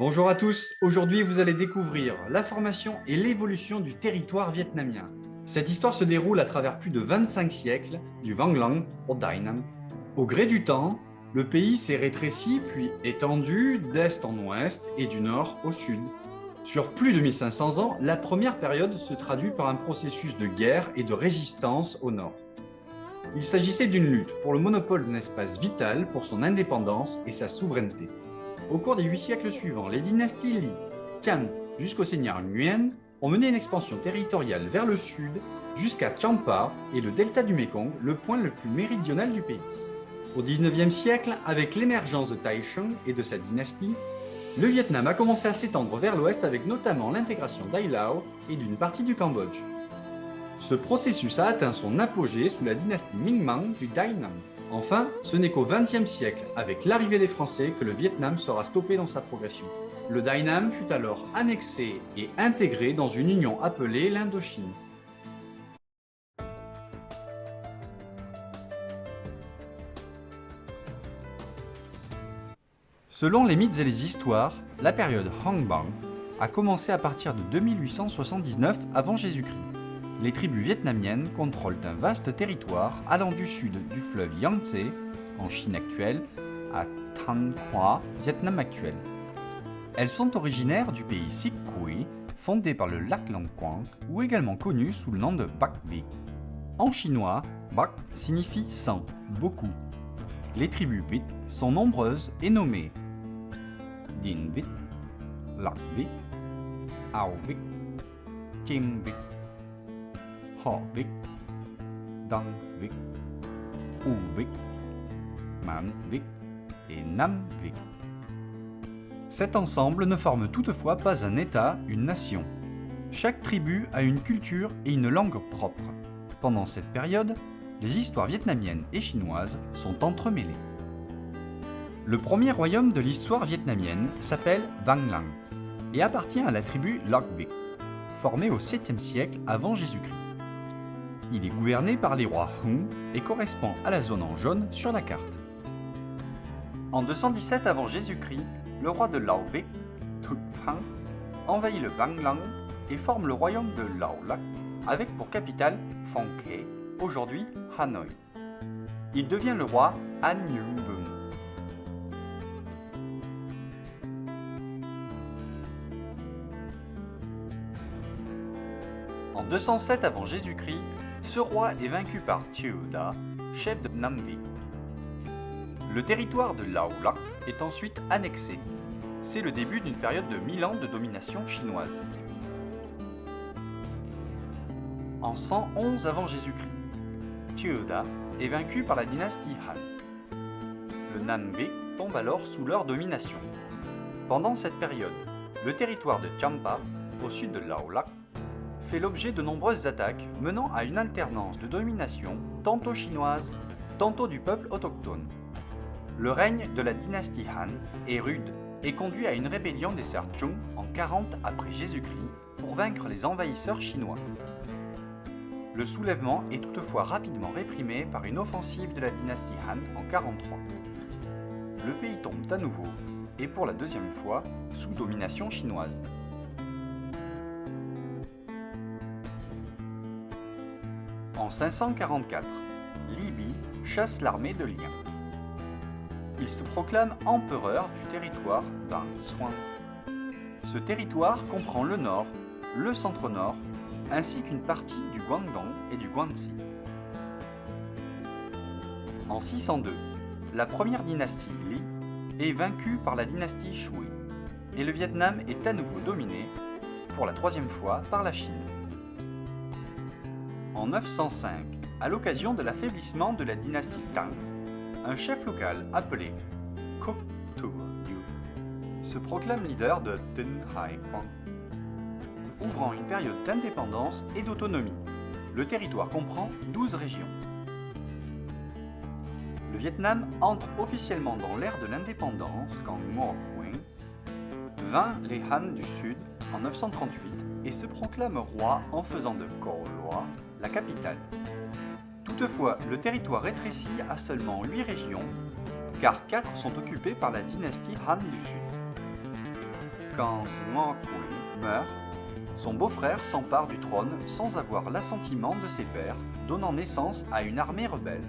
Bonjour à tous, aujourd'hui vous allez découvrir la formation et l'évolution du territoire vietnamien. Cette histoire se déroule à travers plus de 25 siècles, du Vang Lang au Dai Nam. Au gré du temps, le pays s'est rétréci puis étendu d'est en ouest et du nord au sud. Sur plus de 1500 ans, la première période se traduit par un processus de guerre et de résistance au nord. Il s'agissait d'une lutte pour le monopole d'un espace vital pour son indépendance et sa souveraineté. Au cours des 8 siècles suivants, les dynasties Li, Tian jusqu'au seigneur Nguyen ont mené une expansion territoriale vers le sud jusqu'à Champa et le delta du Mékong, le point le plus méridional du pays. Au XIXe siècle, avec l'émergence de Taisheng et de sa dynastie, le Vietnam a commencé à s'étendre vers l'ouest avec notamment l'intégration d'Ai Lao et d'une partie du Cambodge. Ce processus a atteint son apogée sous la dynastie Ming-Mang du Dai Nam. Enfin, ce n'est qu'au XXe siècle, avec l'arrivée des Français, que le Vietnam sera stoppé dans sa progression. Le Dai Nam fut alors annexé et intégré dans une union appelée l'Indochine. Selon les mythes et les histoires, la période Hong Bang a commencé à partir de 2879 avant Jésus-Christ. Les tribus vietnamiennes contrôlent un vaste territoire allant du sud du fleuve Yangtze, en Chine actuelle, à Thanh Hoa, Vietnam actuel. Elles sont originaires du pays Sic Quy, fondé par le lac Long Quang, ou également connu sous le nom de Bac Vi. En chinois, Bac signifie 100, beaucoup. Les tribus Vit sont nombreuses et nommées Dinh Vit, Lac Vit, Ao Vit, Chim Vit, Ho Vit, Dang Vit, U Vit, Man Vit et Nam Vit. Cet ensemble ne forme toutefois pas un État, une nation. Chaque tribu a une culture et une langue propre. Pendant cette période, les histoires vietnamiennes et chinoises sont entremêlées. Le premier royaume de l'histoire vietnamienne s'appelle Vang Lang et appartient à la tribu Loc Vich, formée au 7e siècle avant Jésus-Christ. Il est gouverné par les rois Hung et correspond à la zone en jaune sur la carte. En 217 avant Jésus-Christ, le roi de Lao Vic, Thuc Phang, envahit le Vang Lang et forme le royaume de Lao Lac avec pour capitale Phong Khê, aujourd'hui Hanoï. Il devient le roi An Nhung Bum. En 207 avant Jésus-Christ, ce roi est vaincu par Thieu Da, chef de Nam Vi. Le territoire de Lao Lac est ensuite annexé. C'est le début d'une période de 1000 ans de domination chinoise. En 111 avant Jésus-Christ, Thieu Da est vaincu par la dynastie Han. Le Nam Vi tombe alors sous leur domination. Pendant cette période, le territoire de Champa, au sud de Lao Lac, fait l'objet de nombreuses attaques menant à une alternance de domination tantôt chinoise, tantôt du peuple autochtone. Le règne de la dynastie Han est rude et conduit à une rébellion des Serchung en 40 après Jésus-Christ pour vaincre les envahisseurs chinois. Le soulèvement est toutefois rapidement réprimé par une offensive de la dynastie Han en 43. Le pays tombe à nouveau et pour la deuxième fois sous domination chinoise. En 544, Li Bi chasse l'armée de Liang. Il se proclame empereur du territoire d'An Xuan. Ce territoire comprend le nord, le centre-nord, ainsi qu'une partie du Guangdong et du Guangxi. En 602, la première dynastie Li est vaincue par la dynastie Shui, et le Vietnam est à nouveau dominé, pour la troisième fois, par la Chine. En 905, à l'occasion de l'affaiblissement de la dynastie Tang, un chef local appelé Kok Tu Yu se proclame leader de Dinh Hai Quang, ouvrant une période d'indépendance et d'autonomie. Le territoire comprend 12 régions. Le Vietnam entre officiellement dans l'ère de l'indépendance quand Ngo Nguyen vainc les Han du Sud en 938 et se proclame roi en faisant de Co Loa la capitale. Toutefois, le territoire rétrécit à seulement 8 régions, car 4 sont occupées par la dynastie Han du Sud. Quand Ngo Kun meurt, son beau-frère s'empare du trône sans avoir l'assentiment de ses pairs, donnant naissance à une armée rebelle.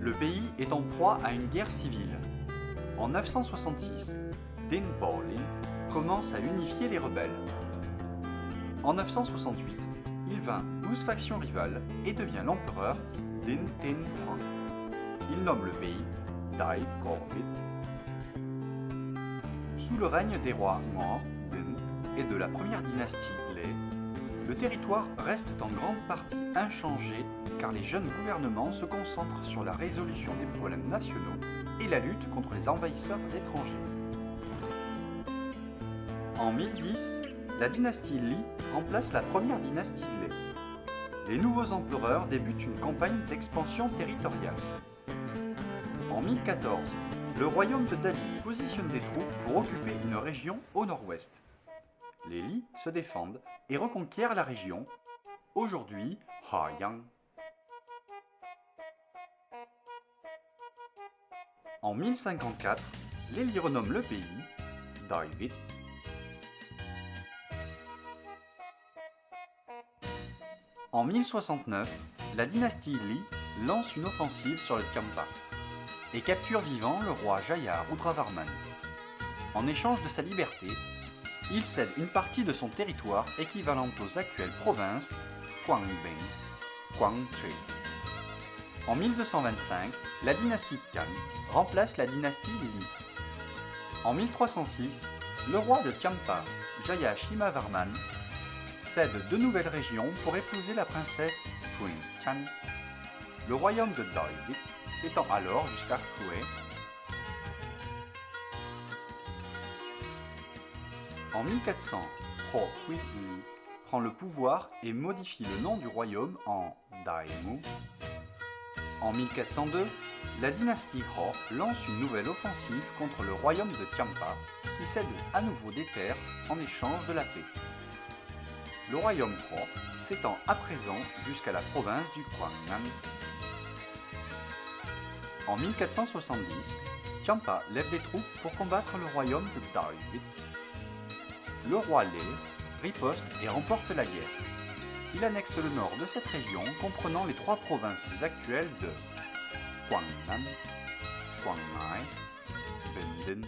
Le pays est en proie à une guerre civile. En 966, Din Bolin commence à unifier les rebelles. En 968, il vainc 12 factions rivales et devient l'empereur Din Tin Huang. Il nomme le pays Dai Gorbit. Sous le règne des rois Ngo, Din et de la première dynastie Lê, le territoire reste en grande partie inchangé car les jeunes gouvernements se concentrent sur la résolution des problèmes nationaux et la lutte contre les envahisseurs étrangers. En 1010, la dynastie Li remplace la première dynastie Lê. Les nouveaux empereurs débutent une campagne d'expansion territoriale. En 1014, le royaume de Dali positionne des troupes pour occuper une région au nord-ouest. Les Li se défendent et reconquièrent la région, aujourd'hui Hayang. En 1054, les Li renomment le pays Daivit. En 1069, la dynastie Li lance une offensive sur le Champa et capture vivant le roi Jaya Rudravarman. En échange de sa liberté, il cède une partie de son territoire équivalente aux actuelles provinces Quangbing, Quangtré. En 1225, la dynastie Kan remplace la dynastie Li. En 1306, le roi de Champa, Jaya Shimavarman, cède 2 nouvelles régions pour épouser la princesse Twin Chan. Le royaume de Daivit s'étend alors jusqu'à Hue. En 1400, Ho Hui Yi prend le pouvoir et modifie le nom du royaume en Daemu. En 1402, la dynastie Ho lance une nouvelle offensive contre le royaume de Champa qui cède à nouveau des terres en échange de la paix. Le royaume Ho s'étend à présent jusqu'à la province du Quangnan. En 1470, Champa lève des troupes pour combattre le royaume de Daivit. Le roi Lê riposte et remporte la guerre. Il annexe le nord de cette région comprenant les 3 provinces actuelles de Quangnan, Quangnai, Bindin.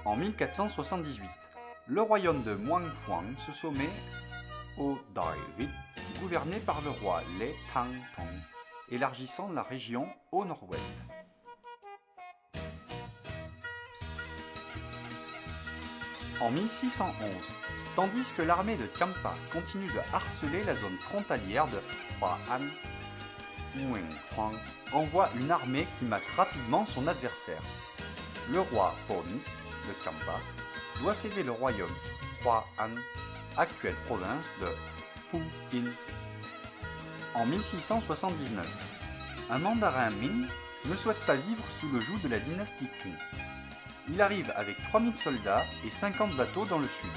En 1478, le royaume de Muangfuang se sommet au Daivit, gouverné par le roi Lê Thang Tong, élargissant la région au nord-ouest. En 1611, tandis que l'armée de Champa continue de harceler la zone frontalière de Hua'an, Muangfuang envoie une armée qui mate rapidement son adversaire. Le roi Pon de Champa doit céder le royaume Hua'an, actuelle province de Fuyin. En 1679, un mandarin Ming ne souhaite pas vivre sous le joug de la dynastie Qing. Il arrive avec 3000 soldats et 50 bateaux dans le sud.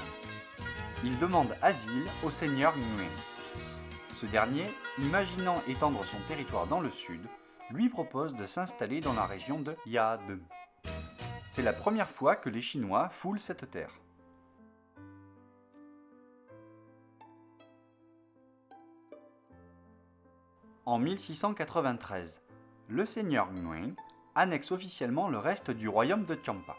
Il demande asile au seigneur Nguyen. Ce dernier, imaginant étendre son territoire dans le sud, lui propose de s'installer dans la région de Yaden. C'est la première fois que les Chinois foulent cette terre. En 1693, le seigneur Nguyen annexe officiellement le reste du royaume de Champa.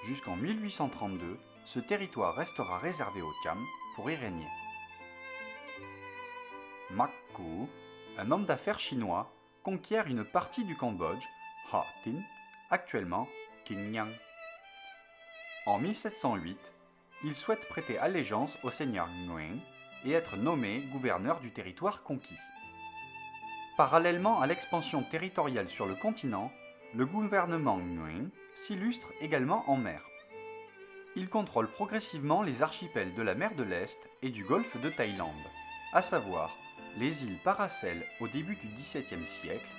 Jusqu'en 1832, ce territoire restera réservé aux Cham pour y régner. Mak Ku, un homme d'affaires chinois, conquiert une partie du Cambodge, Ha Tin, actuellement Kinyang. En 1708, il souhaite prêter allégeance au seigneur Nguyen et être nommé gouverneur du territoire conquis. Parallèlement à l'expansion territoriale sur le continent, le gouvernement Nguyen s'illustre également en mer. Il contrôle progressivement les archipels de la mer de l'Est et du golfe de Thaïlande, à savoir les îles Paracel au début du XVIIe siècle,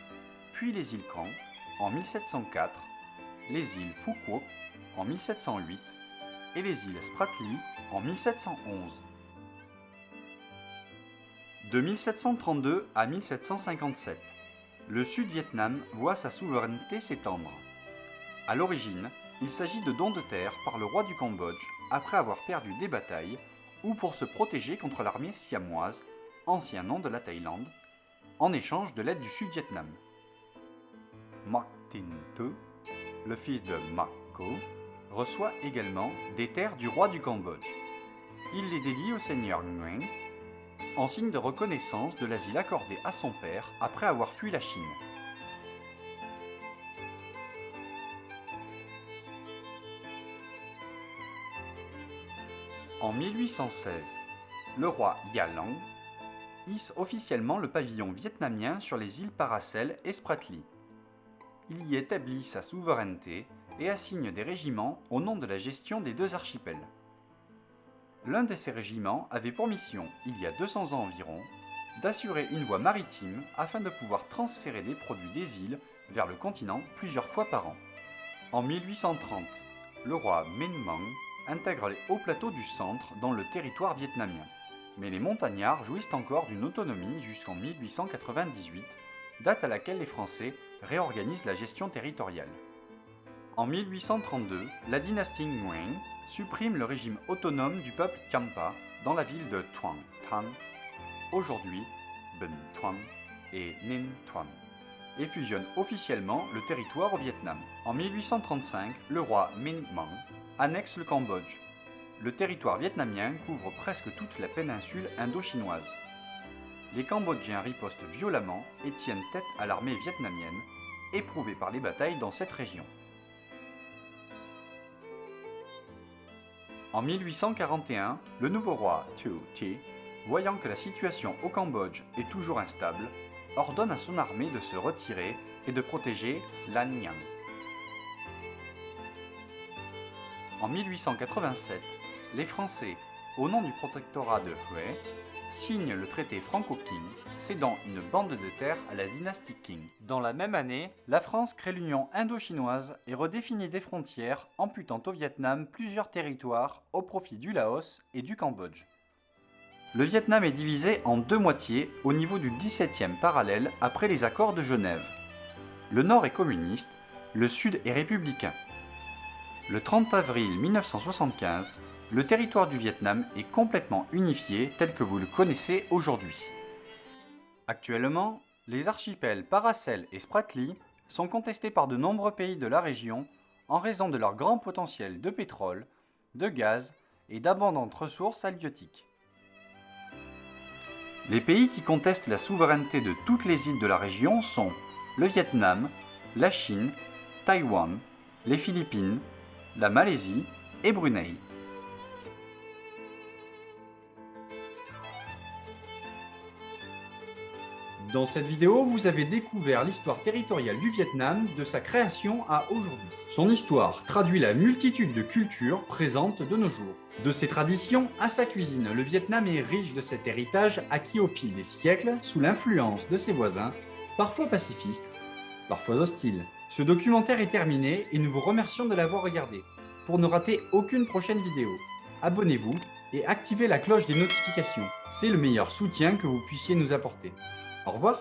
puis les îles Kang en 1704, les îles Phu Quoc en 1708 et les îles Spratly en 1711. De 1732 à 1757, le Sud-Vietnam voit sa souveraineté s'étendre. À l'origine, il s'agit de dons de terre par le roi du Cambodge après avoir perdu des batailles ou pour se protéger contre l'armée siamoise, ancien nom de la Thaïlande, en échange de l'aide du Sud-Vietnam. Mac Tin Tu, le fils de Mac Co, reçoit également des terres du roi du Cambodge. Il les dédie au seigneur Nguyen en signe de reconnaissance de l'asile accordé à son père après avoir fui la Chine. En 1816, le roi Ya Long hisse officiellement le pavillon vietnamien sur les îles Paracel et Spratly. Il y établit sa souveraineté et assigne des régiments au nom de la gestion des deux archipels. L'un de ces régiments avait pour mission, il y a 200 ans environ, d'assurer une voie maritime afin de pouvoir transférer des produits des îles vers le continent plusieurs fois par an. En 1830, le roi Minh Mang intègre les hauts plateaux du centre dans le territoire vietnamien. Mais les montagnards jouissent encore d'une autonomie jusqu'en 1898, date à laquelle les Français réorganisent la gestion territoriale. En 1832, la dynastie Nguyen supprime le régime autonome du peuple Champa dans la ville de Tuang Thanh, aujourd'hui Ben Thuan et Ninh Thuan, et fusionne officiellement le territoire au Vietnam. En 1835, le roi Minh Mang annexe le Cambodge. Le territoire vietnamien couvre presque toute la péninsule indo-chinoise. Les Cambodgiens ripostent violemment et tiennent tête à l'armée vietnamienne, éprouvée par les batailles dans cette région. En 1841, le nouveau roi Thu Thi, voyant que la situation au Cambodge est toujours instable, ordonne à son armée de se retirer et de protéger Lan Nhang. En 1887, les Français, au nom du protectorat de Hue, signent le traité franco-Qing, cédant une bande de terre à la dynastie Qing. Dans la même année, la France crée l'Union indo-chinoise et redéfinit des frontières, amputant au Vietnam plusieurs territoires au profit du Laos et du Cambodge. Le Vietnam est divisé en deux moitiés au niveau du 17e parallèle après les accords de Genève. Le nord est communiste, le sud est républicain. Le 30 avril 1975, le territoire du Vietnam est complètement unifié tel que vous le connaissez aujourd'hui. Actuellement, les archipels Paracel et Spratly sont contestés par de nombreux pays de la région en raison de leur grand potentiel de pétrole, de gaz et d'abondantes ressources halieutiques. Les pays qui contestent la souveraineté de toutes les îles de la région sont le Vietnam, la Chine, Taïwan, les Philippines, la Malaisie et Brunei. Dans cette vidéo, vous avez découvert l'histoire territoriale du Vietnam de sa création à aujourd'hui. Son histoire traduit la multitude de cultures présentes de nos jours. De ses traditions à sa cuisine, le Vietnam est riche de cet héritage acquis au fil des siècles sous l'influence de ses voisins, parfois pacifistes, parfois hostiles. Ce documentaire est terminé et nous vous remercions de l'avoir regardé. Pour ne rater aucune prochaine vidéo, abonnez-vous et activez la cloche des notifications. C'est le meilleur soutien que vous puissiez nous apporter. Au revoir.